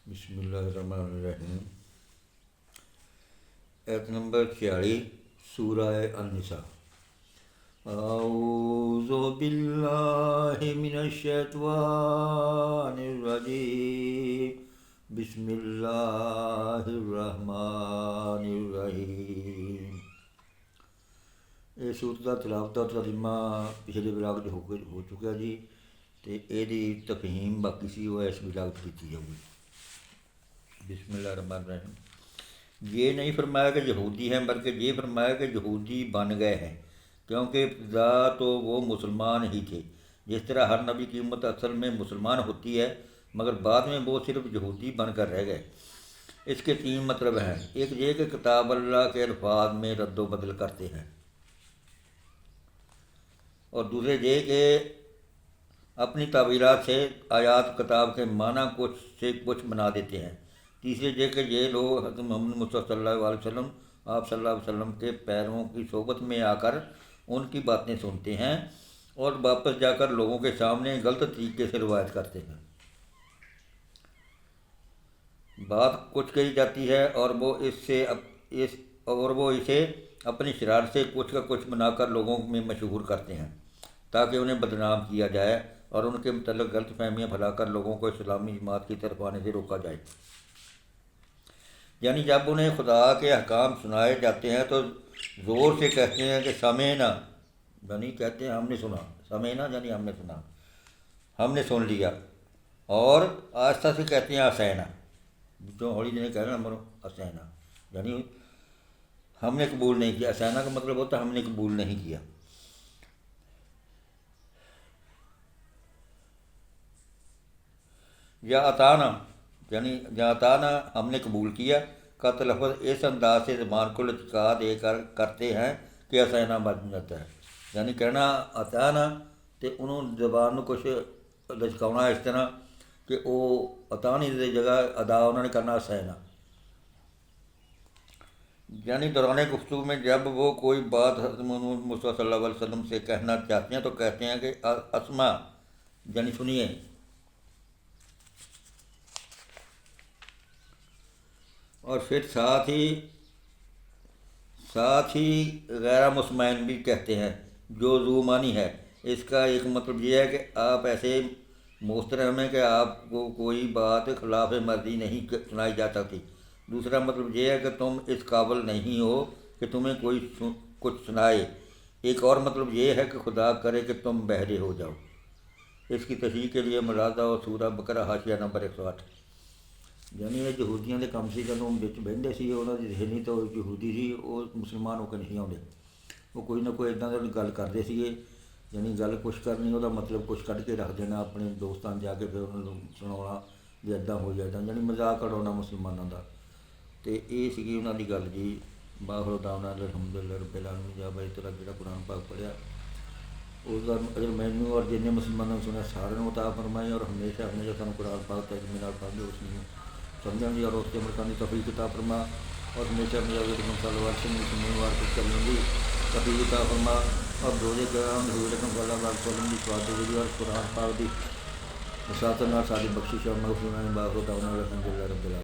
بسم اللہ الرحمن الرحیم۔ ایت نمبر 46 سورہ النساء۔ اعوذ باللہ من الشیطان الرجیم، بسم اللہ الرحمن الرحیم۔ یہ سورت کا تلاوت اور ترجمہ پچھلے بلاگ ہو چکا جی، تو یہ تفہیم باقی سی وہ اس بلاگ کی جاؤ گی۔ بسم اللہ الرحمن الرحیم۔ یہ نہیں فرمایا کہ یہودی ہیں، بلکہ یہ فرمایا کہ یہودی بن گئے ہیں، کیونکہ ابتدا تو وہ مسلمان ہی تھے۔ جس طرح ہر نبی کی امت اصل میں مسلمان ہوتی ہے، مگر بعد میں وہ صرف یہودی بن کر رہ گئے۔ اس کے 3 مطلب ہیں۔ ایک یہ کہ کتاب اللہ کے الفاظ میں رد و بدل کرتے ہیں، اور دوسرے یہ کہ اپنی تعبیرات سے آیات کتاب کے معنی کچھ بنا دیتے ہیں۔ تیسرے یہ کہ یہ لوگ حضرت محمد مصطفیٰ صلی اللہ علیہ وسلم آپ صلی اللہ علیہ وسلم کے پیروں کی صحبت میں آ کر ان کی باتیں سنتے ہیں اور واپس جا کر لوگوں کے سامنے غلط طریقے سے روایت کرتے ہیں۔ بات کچھ کہی جاتی ہے اور وہ اسے اپنی شرارت سے کچھ کا کچھ بنا کر لوگوں میں مشہور کرتے ہیں، تاکہ انہیں بدنام کیا جائے اور ان کے متعلق غلط فہمیاں پھیلا کر لوگوں کو اسلامی جماعت کی طرف آنے سے روکا جائے۔ یعنی جب انہیں خدا کے احکام سنائے جاتے ہیں تو زور سے کہتے ہیں کہ سمعنا، یعنی کہتے ہیں ہم نے سنا، سمعنا یعنی ہم نے سنا، ہم نے سن لیا، اور آہستہ سے کہتے ہیں اسینا، جو ہولی نے کہنا مرو اسینا، یعنی ہم نے قبول نہیں کیا۔ اسینا کا مطلب ہوتا ہے ہم نے قبول نہیں کیا۔ یا اطانا، یعنی یا اطانا ہم نے قبول کیا کا تلفظ اس انداز سے زبان کو لچکا دے کر کرتے ہیں کہ اسینا بن جاتا ہے، یعنی کہنا اطانا تو انہوں زبان کو کچھ لچکاؤنا اس طرح کہ وہ اطانی کی جگہ ادا انہوں نے کرنا اسینا۔ یعنی دوران گفتگو میں جب وہ کوئی بات حضرت محمد مصطفیٰ صلی اللہ علیہ وسلم سے کہنا چاہتے ہیں تو کہتے ہیں کہ اسما، یعنی سنیے۔ اور پھر ساتھ ہی غیر مسمعین بھی کہتے ہیں، جو ذو معنی ہے۔ اس کا ایک مطلب یہ ہے کہ آپ ایسے محترم ہیں کہ آپ کو کوئی بات خلاف مرضی نہیں سنائی جا سکتی۔ دوسرا مطلب یہ ہے کہ تم اس قابل نہیں ہو کہ تمہیں کوئی کچھ سنائے۔ ایک اور مطلب یہ ہے کہ خدا کرے کہ تم بہرے ہو جاؤ۔ اس کی تصحیح کے لیے ملاحظہ اور سورہ بقرہ حاشیہ نمبر 108۔ یعنی یہ یہودیاں دے کم سی جدوں وچ بہندے سی، انہاں دی ذہنی تو یہودی سی، وہ مسلمان ہو کے نہیں آتے، وہ کوئی نہ کوئی اِداں دی گل کرتے سیے، یعنی گل کچھ کرنی وہ مطلب کچھ کڈھ کے رکھ دینا اپنے دوستان جا کے، پھر انہوں نے سناਉਣਾ بھی اِداں ہو جائے، یعنی مذاق اڑاਉਣਾ مسلمانوں کا۔ تو یہ سی انہوں کی گل جی۔ باخر دعوانا الحمدللہ رب العالمین۔ جا بھائی طرح جہاں قرآن پاک پڑھیا اس کا اگر مینوں اور جن مسلمانوں نے سنیا سارے عطا فرمائے، اور ہمیشہ ہمیشہ سانوں قرآن پاک ترجمے نال پڑھدے اس نے سمجھن دی اور اس کے عمل کرنے کی توفیق عطا فرما، اور ہمیشہ مجاہد صلی اللہ علیہ وسلم کرنے کی توفیق عطا فرما، اور روزے کرام حضور اکرم صلی اللہ علیہ وسلم کی شہادت اور قرآن پاک کی وساطت نال ساری بخشش اور مغفرت۔ باخر دعوانا الحمدللہ رب العالمین۔